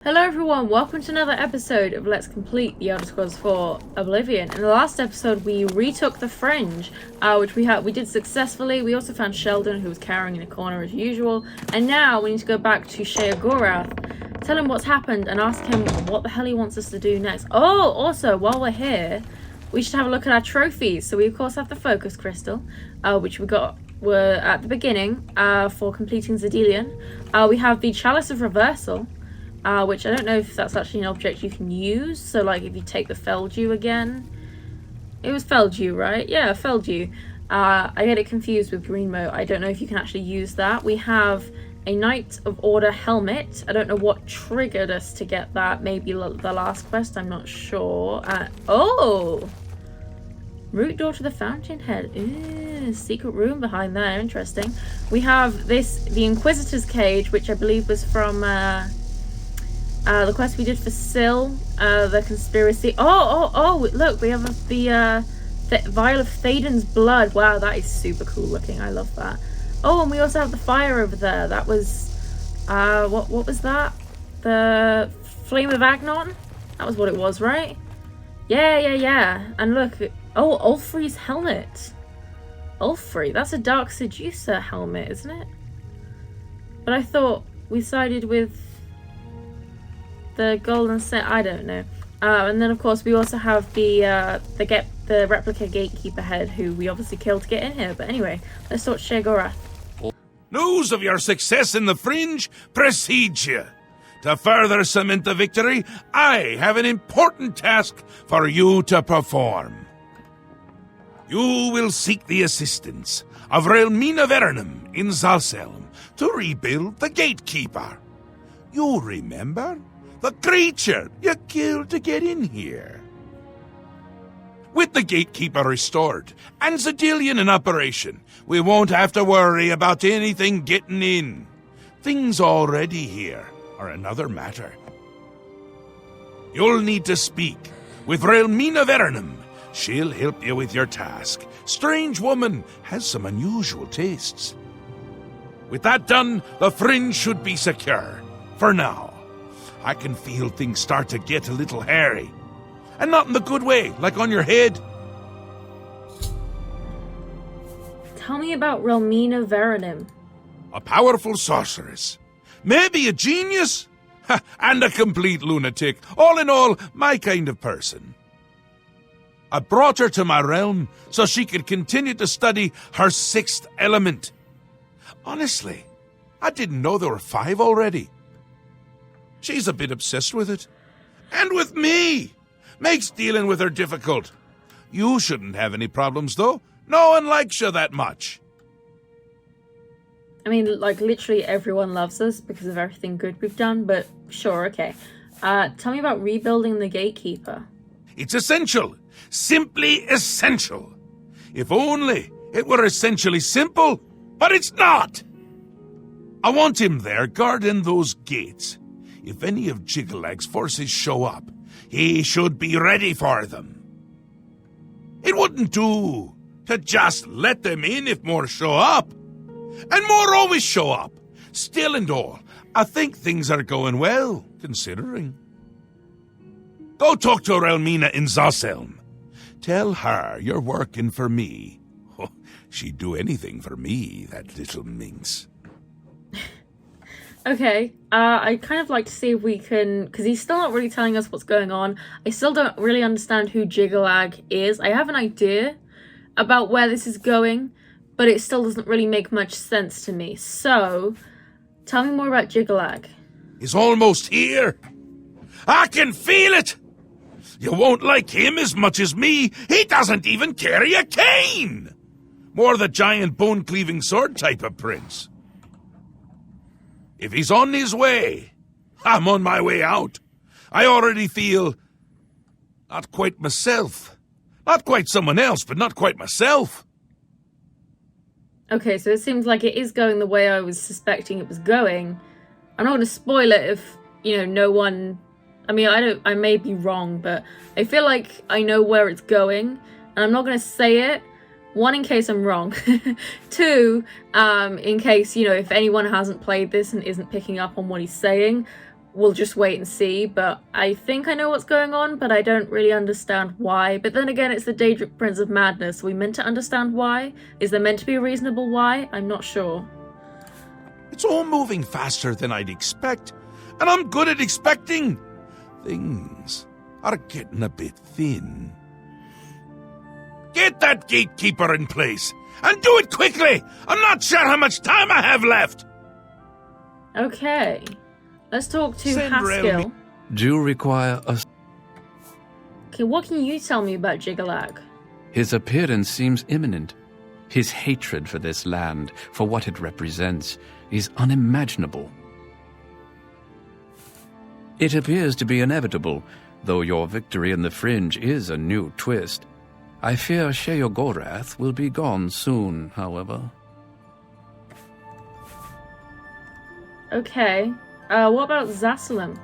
Hello everyone, welcome to another episode of Let's Complete the Elder Scrolls 4 Oblivion. In the last episode we retook the Fringe, which we did successfully. We also found Sheldon, who was cowering in a corner as usual. And now we need to go back to Sheogorath, tell him what's happened and ask him what the hell he wants us to do next. Oh, also, while we're here, we should have a look at our trophies. So we of course have the Focus Crystal, which were at the beginning for completing Zedilian. We have the Chalice of Reversal, which I don't know if that's actually an object you can use. So like if you take the Feldew again, it was Feldew, right? Yeah, Feldew. I get it confused with Greenmo. I don't know if you can actually use that. We have a Knight of Order helmet. I don't know what triggered us to get that. Maybe the last quest, I'm not sure. Oh! Root door to the Fountainhead. Ooh, secret room behind there. Interesting. We have the Inquisitor's Cage, which I believe was from the quest we did for Syl, the conspiracy. Oh, look, we have the vial of Thaden's blood. Wow, that is super cool looking. I love that. Oh, and we also have the fire over there. That was, what was that? The Flame of Agnon? That was what it was, right? Yeah. And look, oh, Ulfri's helmet. Ulfri, that's a Dark Seducer helmet, isn't it? But I thought we sided with the golden set. I don't know. And then of course we also have the replica gatekeeper head, who we obviously killed to get in here. But anyway, let's talk Sheogorath. News of your success in the Fringe precedes you. To further cement the victory, I have an important task for you to perform. You will seek the assistance of Relmina Verenum in Zalselm to rebuild the gatekeeper. You remember? The creature you killed to get in here. With the gatekeeper restored and Zedilian in operation, we won't have to worry about anything getting in. Things already here are another matter. You'll need to speak with Relmina Verenum. She'll help you with your task. Strange woman has some unusual tastes. With that done, the Fringe should be secure. For now. I can feel things start to get a little hairy. And not in the good way, like on your head. Tell me about Relmina Verenum. A powerful sorceress. Maybe a genius. And a complete lunatic. All in all, my kind of person. I brought her to my realm so she could continue to study her sixth element. Honestly, I didn't know there were 5 already. She's a bit obsessed with it. And with me! Makes dealing with her difficult. You shouldn't have any problems, though. No one likes you that much. I mean, like, literally everyone loves us because of everything good we've done, but sure, okay. Tell me about rebuilding the Gatekeeper. It's essential. Simply essential. If only it were essentially simple, but it's not. I want him there guarding those gates. If any of Jigglag's forces show up, he should be ready for them. It wouldn't do to just let them in if more show up. And more always show up. Still and all, I think things are going well, considering. Go talk to Relmina in Zalselm. Tell her you're working for me. Oh, she'd do anything for me, that little minx. Okay, I'd kind of like to see if we can, because he's still not really telling us what's going on. I still don't really understand who Jiggalag is. I have an idea about where this is going, but it still doesn't really make much sense to me. So, tell me more about Jiggalag. He's almost here. I can feel it. You won't like him as much as me. He doesn't even carry a cane. More the giant bone-cleaving sword type of prince. If he's on his way, I'm on my way out. I already feel not quite myself. Not quite someone else, but not quite myself. Okay, so it seems like it is going the way I was suspecting it was going. I'm not going to spoil it if, no one... I mean, I may be wrong, but I feel like I know where it's going, and I'm not going to say it. 1, in case I'm wrong. 2, in case, if anyone hasn't played this and isn't picking up on what he's saying. we'll just wait and see, but I think I know what's going on, but I don't really understand why. But then again, it's the Daedric Prince of Madness. Are we meant to understand why? Is there meant to be a reasonable why? I'm not sure. It's all moving faster than I'd expect, and I'm good at expecting. Things are getting a bit thin. Get that gatekeeper in place, and do it quickly! I'm not sure how much time I have left! Okay. Let's talk to Send Haskell. Do you require a... Okay, what can you tell me about Jigalag? His appearance seems imminent. His hatred for this land, for what it represents, is unimaginable. It appears to be inevitable, though your victory in the Fringe is a new twist. I fear Sheogorath will be gone soon, however. Okay. What about Zassalam?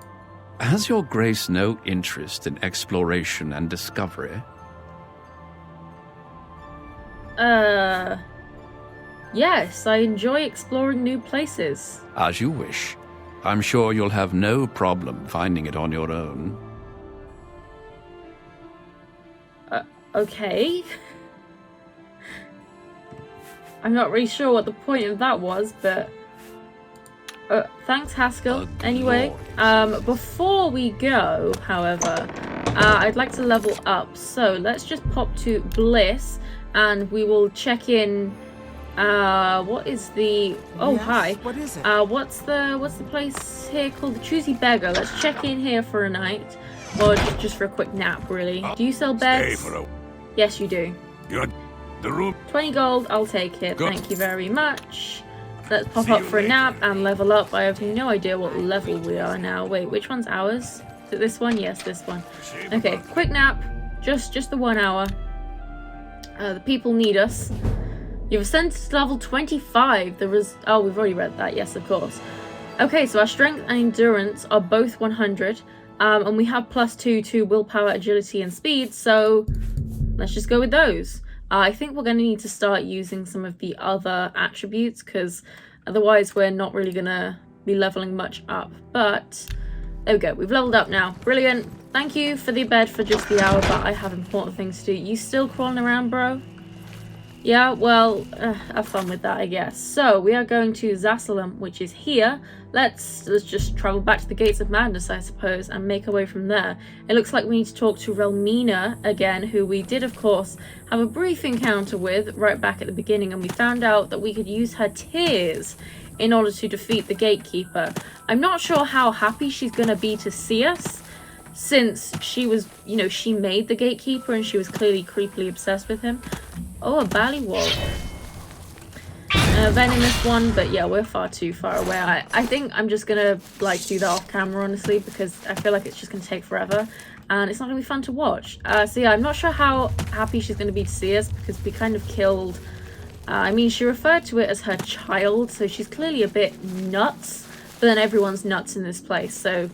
Has your grace no interest in exploration and discovery? Yes, I enjoy exploring new places. As you wish. I'm sure you'll have no problem finding it on your own. Okay. I'm not really sure what the point of that was, but... thanks, Haskell. Anyway, before we go, however, I'd like to level up. So let's just pop to Bliss, and we will check in. What is the? Oh, yes, hi. What is it? What's the place here called? The Choosy Beggar. Let's check in here for a night, or just for a quick nap, really. Do you sell beds? Stay for a... Yes, you do. Good. The room... 20 gold. I'll take it. Good. Thank you very much. Let's pop See up you for a later. nap and level up. I have no idea what level we are now. Wait, which one's ours? Is it this one? Yes, this one. Okay, quick nap. Just the 1 hour. The people need us. You've ascended to level 25. Oh, we've already read that. Yes, of course. Okay, so our strength and endurance are both 100. And we have +2 to willpower, agility, and speed. So let's just go with those. I think we're going to need to start using some of the other attributes, because otherwise we're not really going to be leveling much up. But there we go. We've leveled up now. Brilliant. Thank you for the bed for just the hour, but I have important things to do. You still crawling around, bro? Yeah, well, have fun with that, I guess. So we are going to Zassalam, which is here. Let's just travel back to the Gates of Madness, I suppose, and make our way from there. It looks like we need to talk to Relmina again, who we did, of course, have a brief encounter with right back at the beginning, and we found out that we could use her tears in order to defeat the Gatekeeper. I'm not sure how happy she's going to be to see us, since she was, you know, she made the Gatekeeper and she was clearly creepily obsessed with him. Oh, a Ballywog. Venomous one, but yeah, we're far too far away. I think I'm just gonna like do that off camera, honestly, because I feel like it's just gonna take forever and it's not gonna be fun to watch. So yeah, I'm not sure how happy she's gonna be to see us, because we kind of killed, I mean, she referred to it as her child, so she's clearly a bit nuts, but then everyone's nuts in this place, so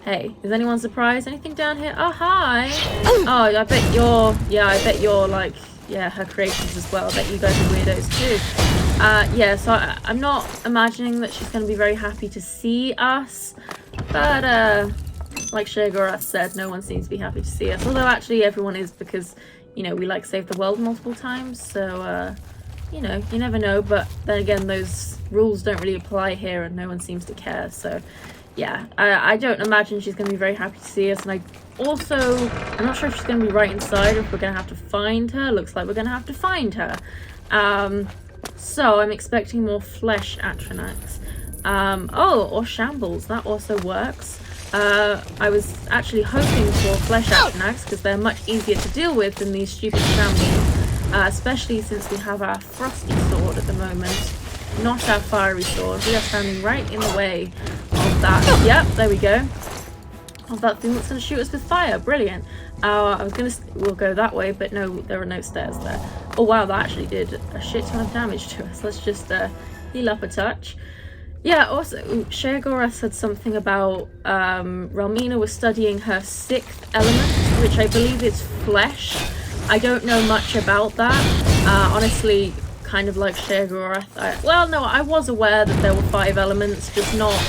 hey, is anyone surprised? Anything down here? Oh, hi! Oh, I bet you're like, yeah, her creations as well. I bet you guys are weirdos too. Yeah, so I'm not imagining that she's going to be very happy to see us, but like Sheogorath said, no one seems to be happy to see us, although actually everyone is, because, you know, we like save the world multiple times, so you know, you never know, but then again, those rules don't really apply here and no one seems to care, so yeah, I don't imagine she's going to be very happy to see us, and I'm not sure if she's going to be right inside or if we're going to have to find her. Looks like we're going to have to find her. So I'm expecting more flesh Atranax. Oh, or shambles, that also works. I was actually hoping for flesh Atranax because they're much easier to deal with than these stupid shambles, especially since we have our frosty sword at the moment, not our fiery sword. We are standing right in the way of that. Yep, there we go. Of that thing that's going to shoot us with fire. Brilliant. We'll go that way, but no, there are no stairs there. Oh wow, that actually did a shit ton of damage to us. Let's just heal up a touch. Yeah, also, Sheogorath said something about Relmina was studying her 6th element, which I believe is flesh. I don't know much about that. Honestly, kind of like Sheogorath. Well, no, I was aware that there were 5 elements, just not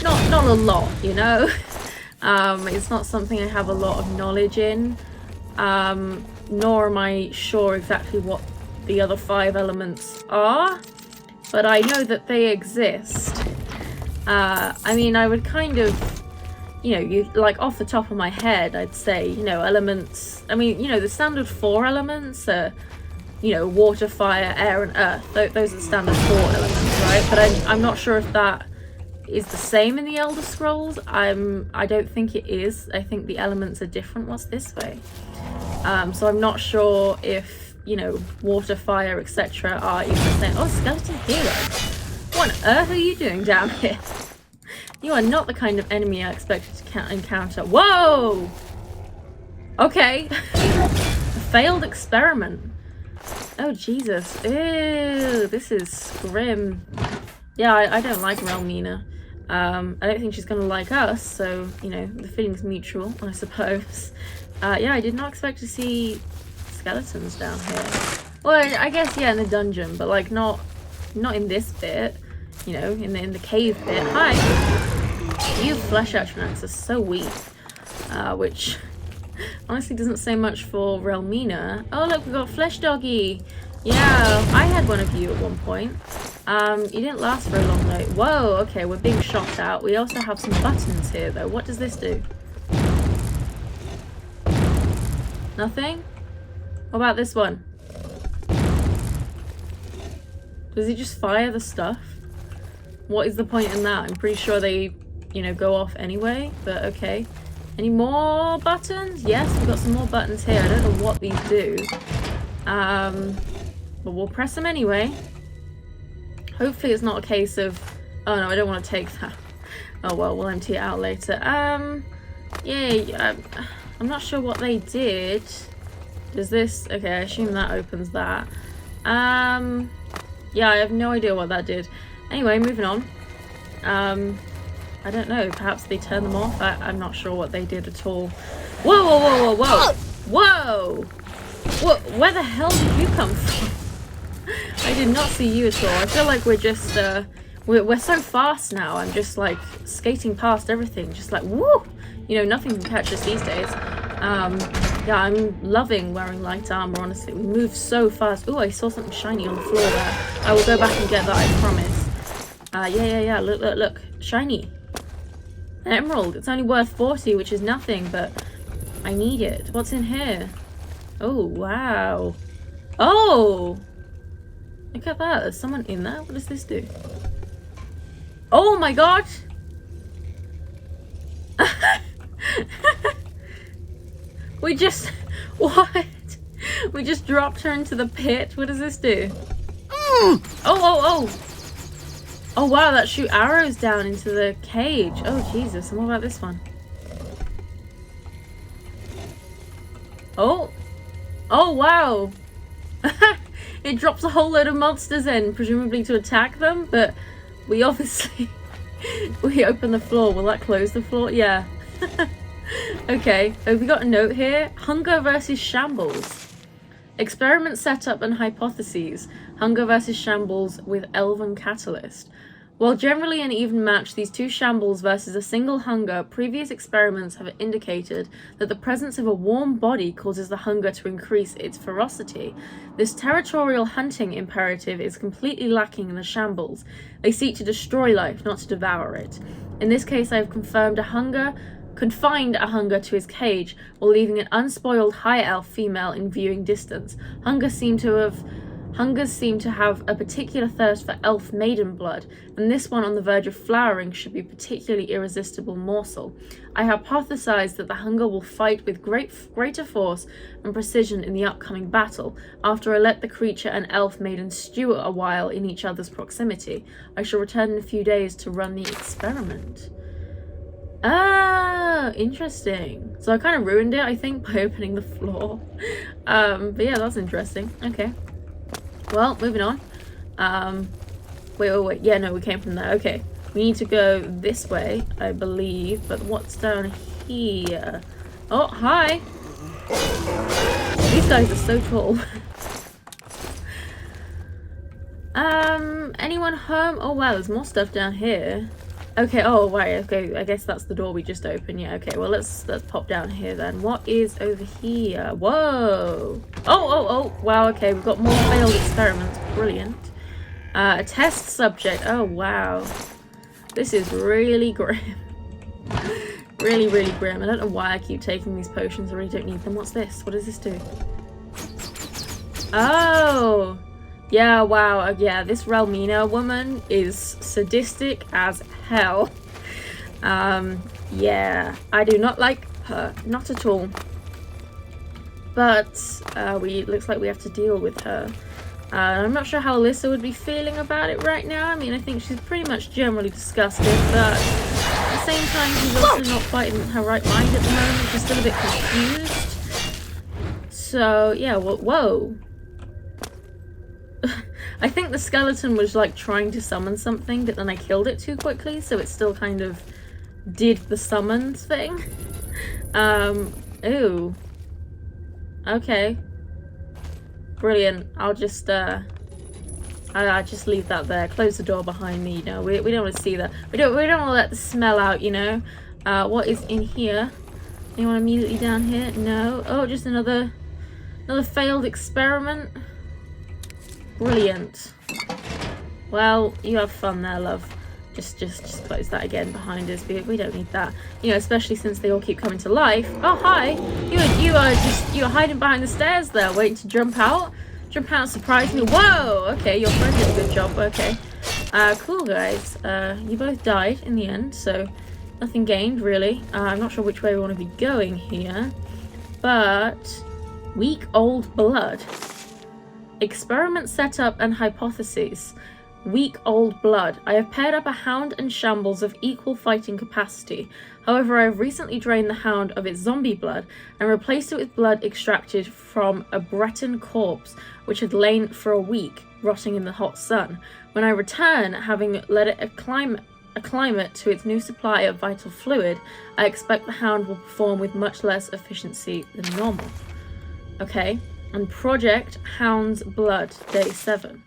not a lot, you know. It's not something I have a lot of knowledge in, nor am I sure exactly what the other 5 elements are, but I know that they exist. I mean, I would kind of, you know, you like off the top of my head, I'd say, you know, elements. I mean, you know, the standard 4 elements are, you know, water, fire, air, and earth. Those are the standard 4 elements, right? But I'm not sure if that is the same in the Elder Scrolls. I don't think it is. I think the elements are different. What's this way? So I'm not sure if, you know, water, fire, etc. are even the same. Oh, skeleton hero. What on earth are you doing down here? You are not the kind of enemy I expected to encounter. Whoa! Okay. A failed experiment. Oh, Jesus. Ew, this is grim. Yeah, I don't like Relmina. I don't think she's gonna like us, so, you know, the feeling's mutual, I suppose. Yeah, I did not expect to see skeletons down here. Well, I guess, yeah, in the dungeon, but, like, not in this bit. You know, in the cave bit. Hi! You flesh attributes are so weak. Which honestly doesn't say much for Relmina. Oh, look, we've got Flesh Doggy! Yeah, I had one of you at one point. You didn't last very long though. Whoa, okay, we're being shot out. We also have some buttons here though. What does this do? Nothing? What about this one? Does it just fire the stuff? What is the point in that? I'm pretty sure they, you know, go off anyway, but okay. Any more buttons? Yes, we've got some more buttons here. I don't know what these do. But we'll press them anyway. Hopefully it's not a case of... Oh no, I don't want to take that. Oh well, we'll empty it out later. Yeah, I'm not sure what they did. Does this... Okay, I assume that opens that. Yeah, I have no idea what that did. Anyway, moving on. I don't know, perhaps they turned them off? I'm not sure what they did at all. Whoa, whoa, whoa, whoa, whoa! Whoa! Where the hell did you come from? I did not see you at all. I feel like we're just, we're so fast now. I'm just, like, skating past everything. Just like, woo! You know, nothing can catch us these days. Yeah, I'm loving wearing light armor, honestly. We move so fast. Ooh, I saw something shiny on the floor there. I will go back and get that, I promise. Yeah. Look. Shiny. An emerald. It's only worth 40, which is nothing, but I need it. What's in here? Oh, wow. Oh! Look at that. There's someone in there. What does this do? Oh my god! We just... What? We just dropped her into the pit. What does this do? Oh! Oh wow, that shoot arrows down into the cage. Oh Jesus, and what about this one? Oh wow. It drops a whole load of monsters in, presumably to attack them, but we obviously... we open the floor. Will that close the floor? Yeah. Okay, we got a note here. Hunger versus shambles. Experiment setup and hypotheses. Hunger versus shambles with Elven Catalyst. While generally an even match, these two shambles versus a single hunger, previous experiments have indicated that the presence of a warm body causes the hunger to increase its ferocity. This territorial hunting imperative is completely lacking in the shambles. They seek to destroy life, not to devour it. In this case, I have confined a hunger to his cage, while leaving an unspoiled high elf female in viewing distance. Hungers seem to have a particular thirst for elf maiden blood, and this one on the verge of flowering should be a particularly irresistible morsel. I hypothesize that the hunger will fight with greater force and precision in the upcoming battle. After I let the creature and elf maiden stew a while in each other's proximity, I shall return in a few days to run the experiment. Ah, interesting. So I kind of ruined it, I think, by opening the floor. But yeah, that's interesting. Okay. Well, moving on. Wait. Yeah, no, we came from there. Okay. We need to go this way, I believe. But what's down here? Oh, hi. These guys are so tall. Anyone home? Oh, wow, there's more stuff down here. Okay, oh, right, okay, I guess that's the door we just opened. Yeah, okay, well, let's pop down here then. What is over here? Whoa! Oh, wow, okay, we've got more failed experiments. Brilliant. A test subject. Oh, wow. This is really grim. Really, really grim. I don't know why I keep taking these potions. I really don't need them. What's this? What does this do? Oh! Yeah, wow. Yeah, this Relmina woman is sadistic as hell. Yeah, I do not like her. Not at all. But, looks like we have to deal with her. I'm not sure how Alyssa would be feeling about it right now. I mean, I think she's pretty much generally disgusted, but at the same time, she's also not quite in her right mind at the moment. She's still a bit confused. So, yeah, well, whoa. I think the skeleton was like trying to summon something, but then I killed it too quickly, so it still kind of did the summons thing. Ooh. Okay. Brilliant. I'll just I just leave that there. Close the door behind me, you know. We don't want to see that. We don't want to let the smell out, you know. What is in here? Anyone immediately down here? No. Oh, just another failed experiment. Brilliant. Well, you have fun there, love. Just close that again behind us. We don't need that. You know, especially since they all keep coming to life. Oh, hi. You are hiding behind the stairs there, waiting to jump out. Jump out and surprise me. Whoa! Okay, your friend did a good job. Okay. Cool, guys. You both died in the end, so nothing gained, really. I'm not sure which way we want to be going here. But week old blood. Experiment setup and hypotheses. Weak old blood. I have paired up a hound and shambles of equal fighting capacity. However, I have recently drained the hound of its zombie blood and replaced it with blood extracted from a Breton corpse which had lain for a week, rotting in the hot sun. When I return, having let it acclimate to its new supply of vital fluid, I expect the hound will perform with much less efficiency than normal. Okay. And Project Hound's Blood, Day 7.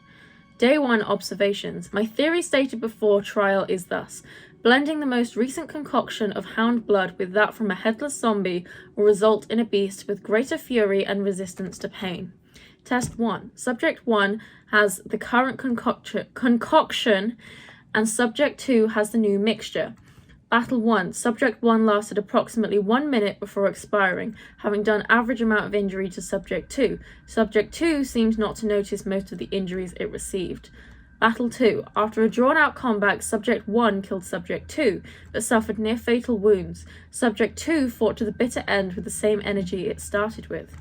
Day 1 observations. My theory stated before trial is thus. Blending the most recent concoction of hound blood with that from a headless zombie will result in a beast with greater fury and resistance to pain. Test 1. Subject 1 has the current concoction and Subject 2 has the new mixture. Battle 1. Subject 1 lasted approximately 1 minute before expiring, having done average amount of injury to Subject 2. Subject 2 seemed not to notice most of the injuries it received. Battle 2. After a drawn-out combat, Subject 1 killed Subject 2, but suffered near-fatal wounds. Subject 2 fought to the bitter end with the same energy it started with.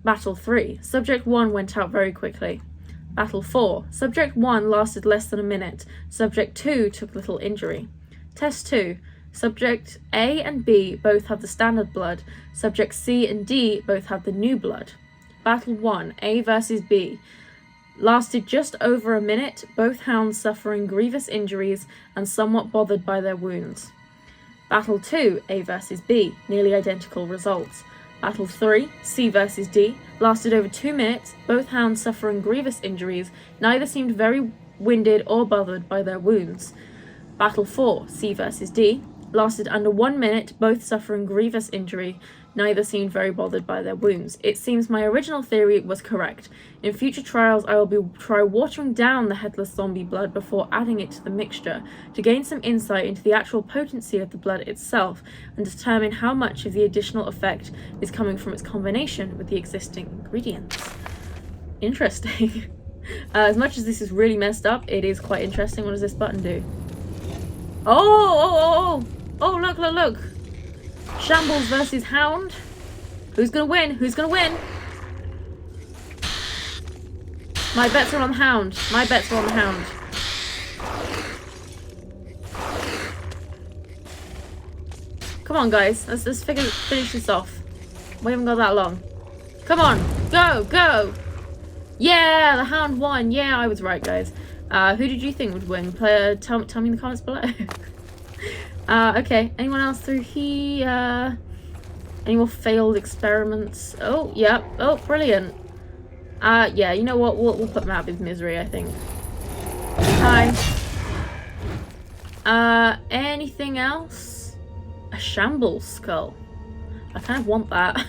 Battle 3. Subject 1 went out very quickly. Battle 4. Subject 1 lasted less than a minute. Subject 2 took little injury. Test 2. Subject A and B both have the standard blood. Subject C and D both have the new blood. Battle 1. A versus B. Lasted just over a minute, both hounds suffering grievous injuries and somewhat bothered by their wounds. Battle 2. A versus B. Nearly identical results. Battle 3. C versus D. Lasted over 2 minutes, both hounds suffering grievous injuries. Neither seemed very winded or bothered by their wounds. Battle 4, C versus D, lasted under 1 minute, both suffering grievous injury, neither seemed very bothered by their wounds. It seems my original theory was correct. In future trials, I will try watering down the headless zombie blood before adding it to the mixture, to gain some insight into the actual potency of the blood itself, and determine how much of the additional effect is coming from its combination with the existing ingredients. Interesting. As much as this is really messed up, it is quite interesting. What does this button do? Oh, look. Shambles versus Hound. Who's gonna win? My bets are on the Hound. Come on, guys. Let's finish this off. We haven't got that long. Come on. Go. Yeah, the Hound won. Yeah, I was right, guys. Who did you think would win? Tell me in the comments below. Okay. Anyone else through here? Any more failed experiments? Oh, yeah. Oh, brilliant. Yeah, you know what? We'll put him out of his misery, I think. Hi. Anything else? A shambles skull. I kind of want that.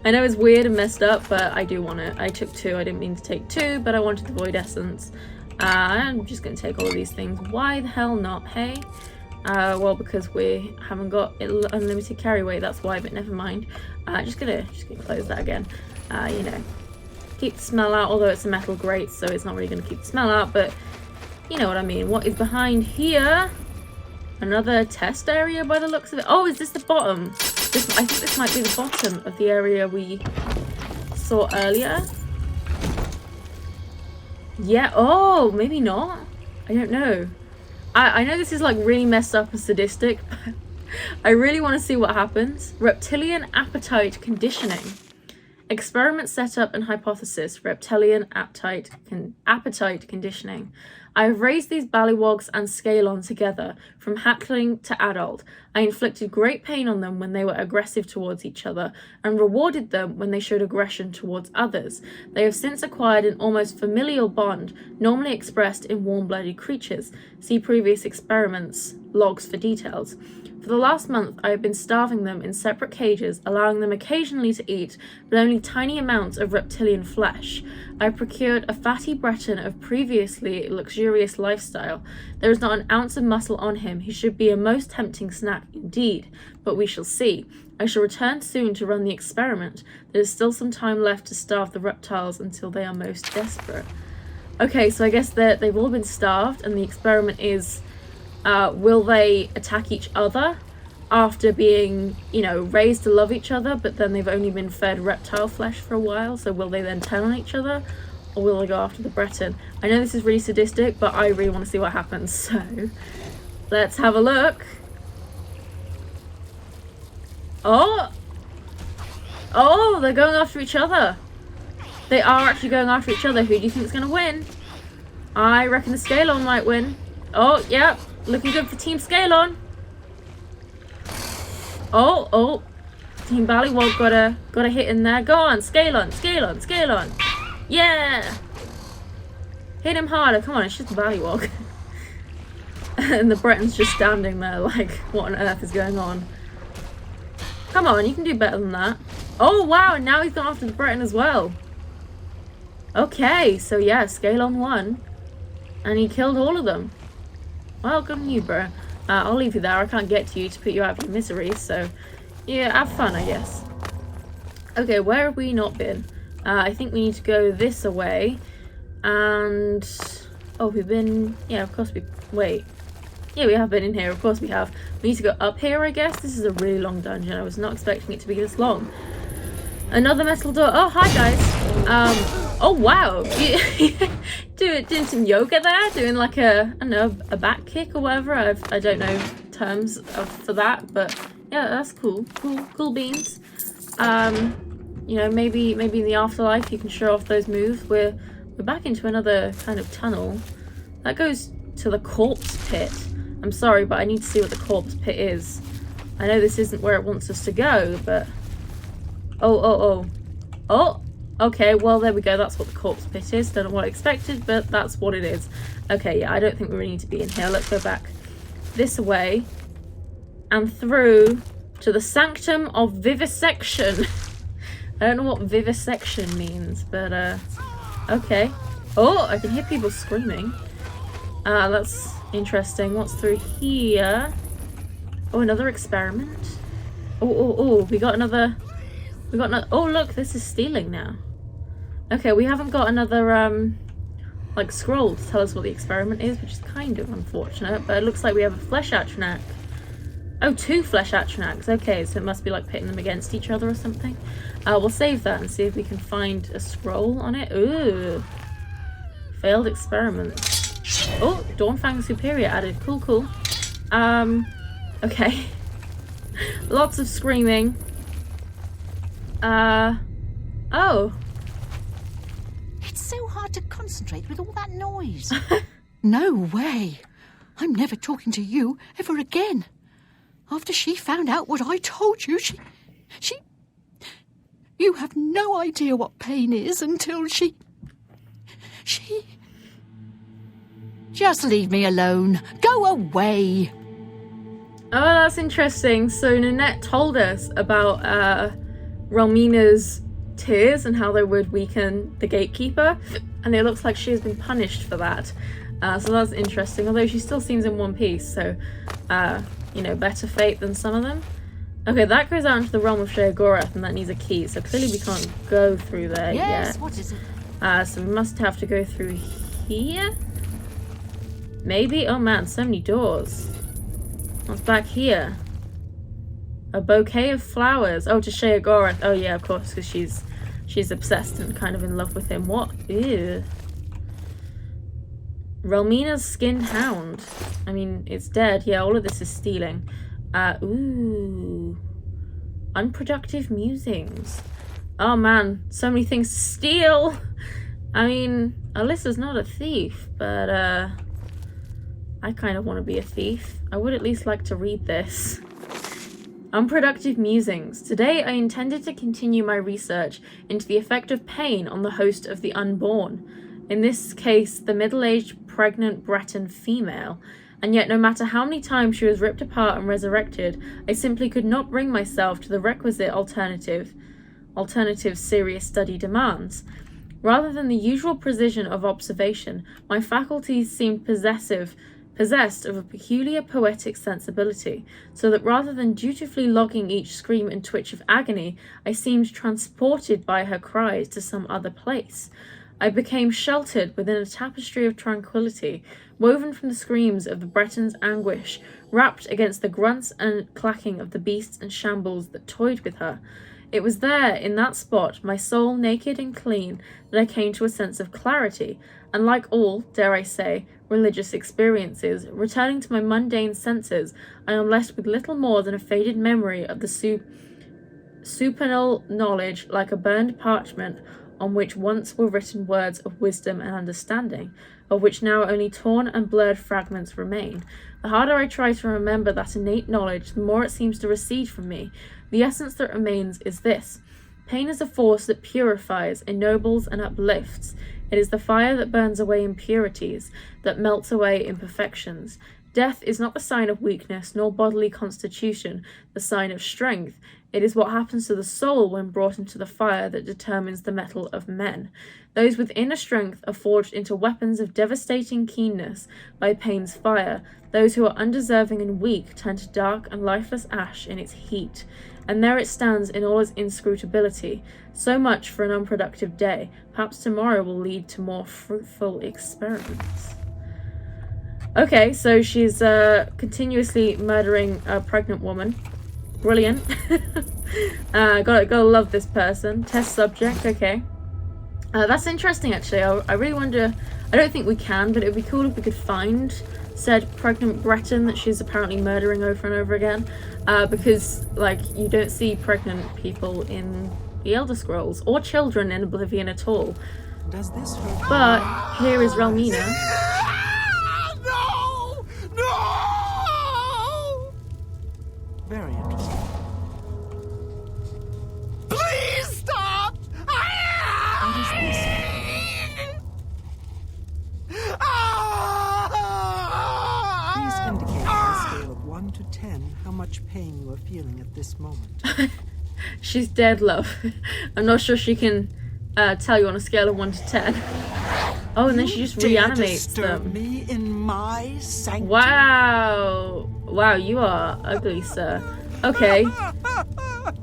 I know it's weird and messed up, but I do want it. I took 2. I didn't mean to take 2, but I wanted the void essence. I'm just going to take all of these things. Why the hell not, hey? Well, because we haven't got unlimited carry weight, that's why, but never mind. Just gonna close that again. You know, keep the smell out, although it's a metal grate, so it's not really gonna keep the smell out, but you know what I mean. What is behind here? Another test area by the looks of it. Oh, is this the bottom? I think this might be the bottom of the area we saw earlier. Yeah, oh, maybe not. I don't know. I know this is like really messed up and sadistic, but I really want to see what happens. Reptilian appetite conditioning. Experiment setup and hypothesis. Reptilian appetite conditioning. I have raised these ballywogs and Scalon together, from hatchling to adult. I inflicted great pain on them when they were aggressive towards each other, and rewarded them when they showed aggression towards others. They have since acquired an almost familial bond, normally expressed in warm-blooded creatures. See previous experiments, logs for details. For the last month, I have been starving them in separate cages, allowing them occasionally to eat, but only tiny amounts of reptilian flesh. I procured a fatty Breton of previously luxurious lifestyle. There is not an ounce of muscle on him. He should be a most tempting snack indeed, but we shall see. I shall return soon to run the experiment. There is still some time left to starve the reptiles until they are most desperate. Okay, so I guess they've all been starved, and the experiment is... will they attack each other after being, you know, raised to love each other, but then they've only been fed reptile flesh for a while? So will they then turn on each other, or will they go after the Breton? I know this is really sadistic, but I really want to see what happens, so let's have a look. Oh, they're going after each other. They are actually going after each other. Who do you think is going to win? I reckon the Scalon might win. Oh, yeah. Looking good for Team Scalon. Oh. Team Ballywog got a hit in there. Go on, Scalon. Yeah. Hit him harder. Come on, it's just Ballywog. And the Breton's just standing there like, what on earth is going on? Come on, you can do better than that. Oh, wow, and now he's gone after the Breton as well. Okay, so yeah, Scalon won. And he killed all of them. Well, good on you, bro. I'll leave you there. I can't get to you to put you out of your misery, so... yeah, have fun, I guess. Okay, where have we not been? I think we need to go this away. And... oh, we've been... yeah, of course we... wait. Yeah, we have been in here. Of course we have. We need to go up here, I guess. This is a really long dungeon. I was not expecting it to be this long. Another metal door. Oh, hi, guys. Oh, wow. Doing some yoga there. Doing like a, I don't know, a back kick or whatever. I don't know terms for that. But yeah, that's cool. Cool beans. You know, maybe in the afterlife you can show off those moves. We're back into another kind of tunnel. That goes to the corpse pit. I'm sorry, but I need to see what the corpse pit is. I know this isn't where it wants us to go, but... Oh, okay, well, there we go. That's what the corpse pit is. Don't know what I expected, but that's what it is. Okay, yeah, I don't think we really need to be in here. Let's go back this way and through to the Sanctum of Vivisection. I don't know what vivisection means, but, okay. Oh, I can hear people screaming. That's interesting. What's through here? Oh, another experiment. Oh, we got another... oh, look, this is stealing now. Okay, we haven't got another, like, scroll to tell us what the experiment is, which is kind of unfortunate, but it looks like we have a flesh atronach. Oh, 2 flesh atronachs. Okay, so it must be, like, pitting them against each other or something. We'll save that and see if we can find a scroll on it. Ooh. Failed experiment. Oh, Dawnfang Superior added. Cool. Okay. Lots of screaming. Oh. It's so hard to concentrate with all that noise. No way. I'm never talking to you ever again. After she found out what I told you, she... You have no idea what pain is until she... Just leave me alone. Go away. Oh, that's interesting. So Nanette told us about Relmina's tears and how they would weaken the gatekeeper, and it looks like she has been punished for that. So that's interesting, although she still seems in one piece, so, you know, better fate than some of them. Okay, that goes out into the realm of Sheogorath, and that needs a key, so clearly we can't go through there Yes, yet. what is it? So we must have to go through here? Maybe? Oh man, so many doors. What's back here? A bouquet of flowers. Oh, to Sheogorath. Oh yeah, of course, because she's obsessed and kind of in love with him. What? Ew. Relmina's skinned hound. I mean, it's dead. Yeah, all of this is stealing. Ooh. Unproductive musings. Oh man, so many things to steal. I mean, Alyssa's not a thief, but I kind of want to be a thief. I would at least like to read this. Unproductive musings. Today I intended to continue my research into the effect of pain on the host of the unborn. In this case, the middle-aged pregnant Breton female. And yet no matter how many times she was ripped apart and resurrected, I simply could not bring myself to the requisite alternative serious study demands. Rather than the usual precision of observation, my faculties seemed possessed of a peculiar poetic sensibility, so that rather than dutifully logging each scream and twitch of agony, I seemed transported by her cries to some other place. I became sheltered within a tapestry of tranquillity, woven from the screams of the Breton's anguish, wrapped against the grunts and clacking of the beasts and shambles that toyed with her. It was there, in that spot, my soul naked and clean, that I came to a sense of clarity, and like all, dare I say, religious experiences, returning to my mundane senses, I am left with little more than a faded memory of the supernal knowledge, like a burned parchment, on which once were written words of wisdom and understanding, of which now only torn and blurred fragments remain. The harder I try to remember that innate knowledge, the more it seems to recede from me. The essence that remains is this. Pain is a force that purifies, ennobles, and uplifts. It is the fire that burns away impurities, that melts away imperfections. Death is not the sign of weakness, nor bodily constitution the sign of strength. It is what happens to the soul when brought into the fire that determines the mettle of men. Those with inner strength are forged into weapons of devastating keenness by pain's fire. Those who are undeserving and weak turn to dark and lifeless ash in its heat. And there it stands in all its inscrutability. So much for an unproductive day. Perhaps tomorrow will lead to more fruitful experiments. Okay, so she's continuously murdering a pregnant woman. Brilliant. Gotta love this person. Test subject, okay. That's interesting, actually. I really wonder... I don't think we can, but it would be cool if we could find said pregnant Breton that she's apparently murdering over and over again. Because, like, you don't see pregnant people in the Elder Scrolls, or children in Oblivion at all. Does this hurt? But here is Relmina. No! Very interesting. Please stop! What is this? Please indicate on a scale of 1 to 10 how much pain you are feeling at this moment. She's dead, love. I'm not sure she can tell you on a scale of 1 to 10. Oh, and then she just reanimates them. Me in my sanctum. Wow. Wow, you are ugly, sir. Okay. It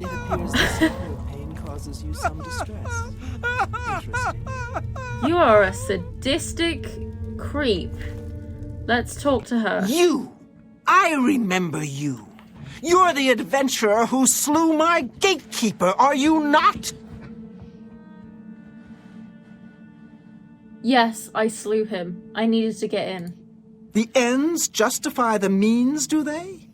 appears this severe pain causes you some distress. Interesting. You are a sadistic creep. Let's talk to her. You! I remember you. You're the adventurer who slew my gatekeeper, are you not? Yes, I slew him. I needed to get in. The ends justify the means, do they?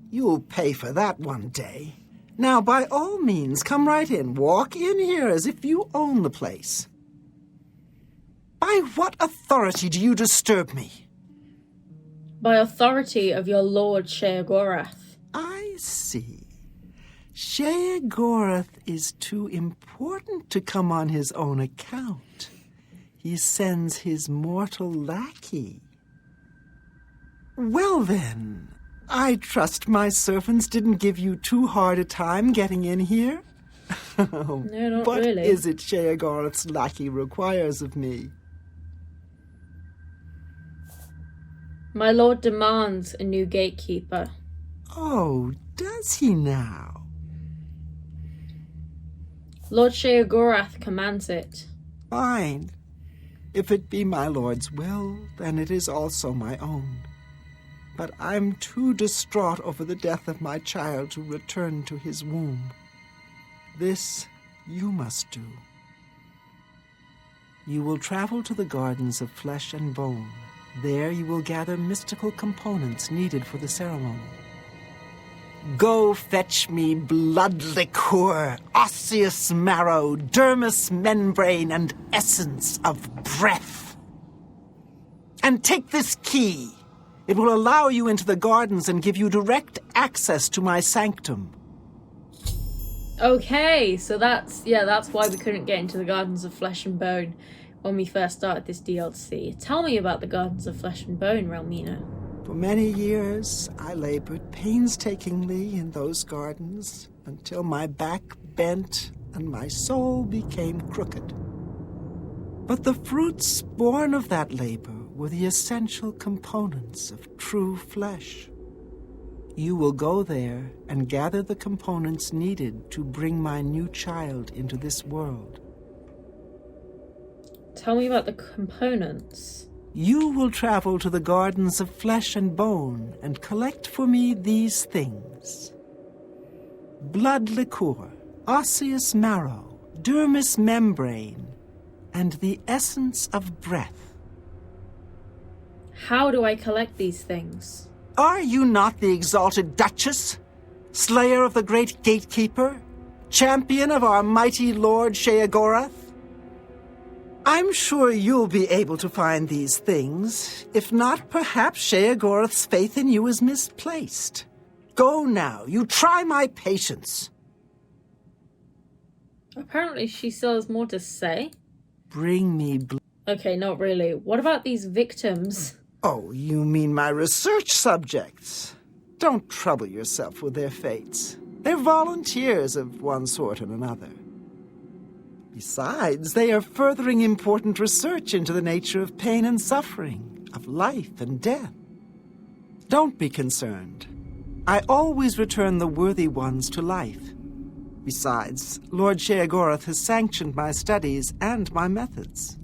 You'll pay for that one day. Now, by all means, come right in. Walk in here as if you own the place. By what authority do you disturb me? By authority of your lord Sheogorath. I see. Sheogorath is too important to come on his own account. He sends his mortal lackey. Well then, I trust my servants didn't give you too hard a time getting in here? No, not what really. is it Sheogorath's lackey requires of me? My lord demands a new gatekeeper. Oh, does he now? Lord Sheogorath commands it. Fine. If it be my lord's will, then it is also my own. But I'm too distraught over the death of my child to return to his womb. This you must do. You will travel to the gardens of flesh and bone. There you will gather mystical components needed for the ceremony. Go fetch me blood liqueur, osseous marrow, dermis membrane, and essence of breath. And take this key. It will allow you into the gardens and give you direct access to my sanctum. Okay, so that's why we couldn't get into the Gardens of Flesh and Bone when we first started this DLC. Tell me about the Gardens of Flesh and Bone, Relmina. For many years, I labored painstakingly in those gardens until my back bent and my soul became crooked. But the fruits born of that labor were the essential components of true flesh. You will go there and gather the components needed to bring my new child into this world. Tell me about the components. You will travel to the gardens of flesh and bone and collect for me these things: blood liqueur, osseous marrow, dermis membrane, and the essence of breath. How do I collect these things? Are you not the exalted Duchess, slayer of the great gatekeeper, champion of our mighty Lord Sheogorath? I'm sure you'll be able to find these things. If not, perhaps Sheogorath's faith in you is misplaced. Go now. You try my patience. Apparently she still has more to say. Bring me Okay, not really. What about these victims? Oh, you mean my research subjects? Don't trouble yourself with their fates. They're volunteers of one sort and another. Besides, they are furthering important research into the nature of pain and suffering, of life and death. Don't be concerned. I always return the worthy ones to life. Besides, Lord Sheogorath has sanctioned my studies and my methods.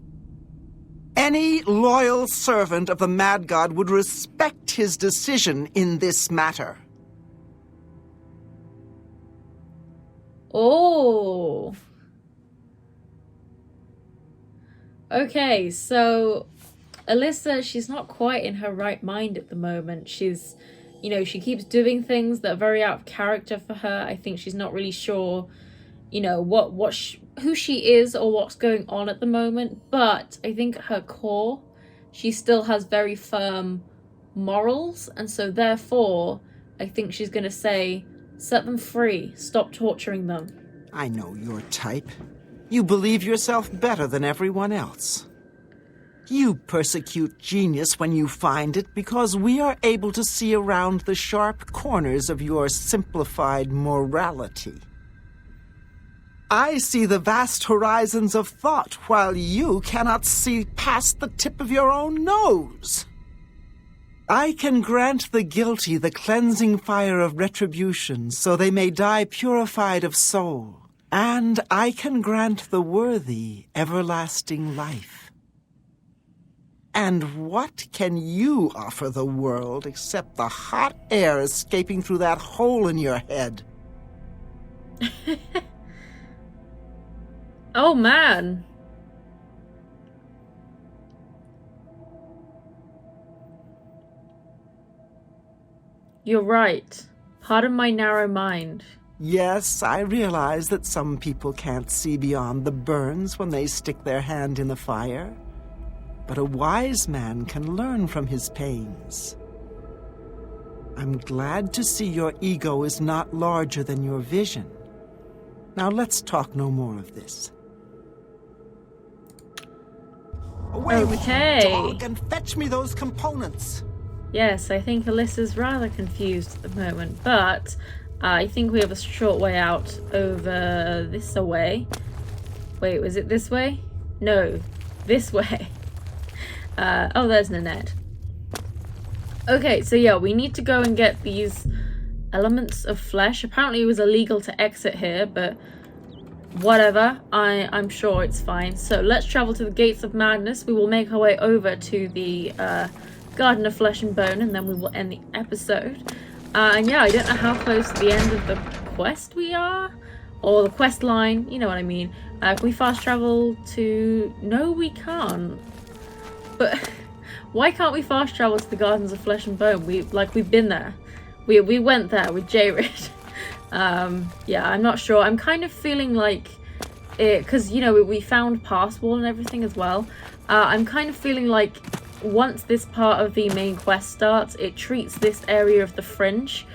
Any loyal servant of the Mad God would respect his decision in this matter. Oh. Okay, so Alyssa, she's not quite in her right mind at the moment. She's, she keeps doing things that are very out of character for her. I think she's not really sure, who she is or what's going on at the moment. But I think at her core, she still has very firm morals. And so therefore, I think she's going to say, set them free. Stop torturing them. I know your type. You believe yourself better than everyone else. You persecute genius when you find it because we are able to see around the sharp corners of your simplified morality. I see the vast horizons of thought while you cannot see past the tip of your own nose. I can grant the guilty the cleansing fire of retribution so they may die purified of soul. And I can grant the worthy everlasting life. And what can you offer the world except the hot air escaping through that hole in your head? Oh, man. You're right. Pardon my narrow mind. Yes, I realize that some people can't see beyond the burns when they stick their hand in the fire. But a wise man can learn from his pains. I'm glad to see your ego is not larger than your vision. Now let's talk no more of this. Away with you, dog, and fetch me those components. Yes, I think Alyssa's rather confused at the moment, but I think we have a short way out over this way. Wait, was it this way? No, this way. Oh, there's Nanette. Okay, so yeah, we need to go and get these elements of flesh. Apparently it was illegal to exit here, but whatever. I'm sure it's fine. So let's travel to the Gates of Madness. We will make our way over to the Garden of Flesh and Bone, and then we will end the episode. And yeah, I don't know how close to the end of the quest we are, or the quest line, you know what I mean. Can we fast travel to... No, we can't. But why can't we fast travel to the Gardens of Flesh and Bone? We've been there. We went there with Jared. Yeah, I'm not sure. I'm kind of feeling like it, because, you know, we found Pass Wall and everything as well. I'm kind of feeling like once this part of the main quest starts, it treats this area of the Fringe,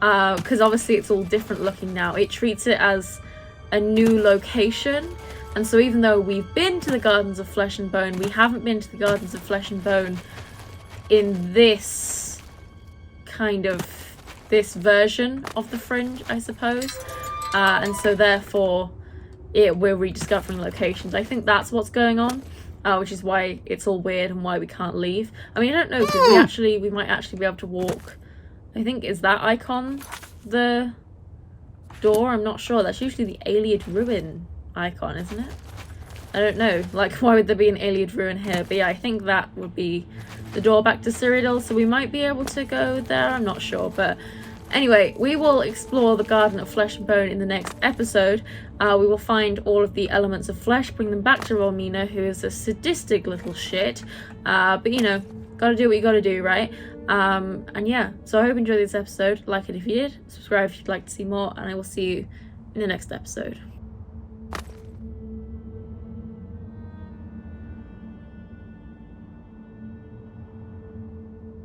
because obviously it's all different looking now. It treats it as a new location, and so even though we've been to the Gardens of Flesh and Bone, we haven't been to the Gardens of Flesh and Bone in this kind of this version of the Fringe, I suppose, and so therefore we're rediscovering locations. I think that's what's going on, which is why it's all weird and why we can't leave. I mean, I don't know, because we might actually be able to walk. I think, is that icon the door? I'm not sure. That's usually the Alien Ruin icon, isn't it? I don't know. Like, why would there be an Alien Ruin here? But yeah, I think that would be the door back to Cyrodiil, so we might be able to go there. I'm not sure, but anyway, we will explore the Garden of Flesh and Bone in the next episode. We will find all of the elements of flesh, bring them back to Romina, who is a sadistic little shit. But you know, gotta do what you gotta do, right? And yeah, so I hope you enjoyed this episode. Like it if you did, subscribe if you'd like to see more, and I will see you in the next episode.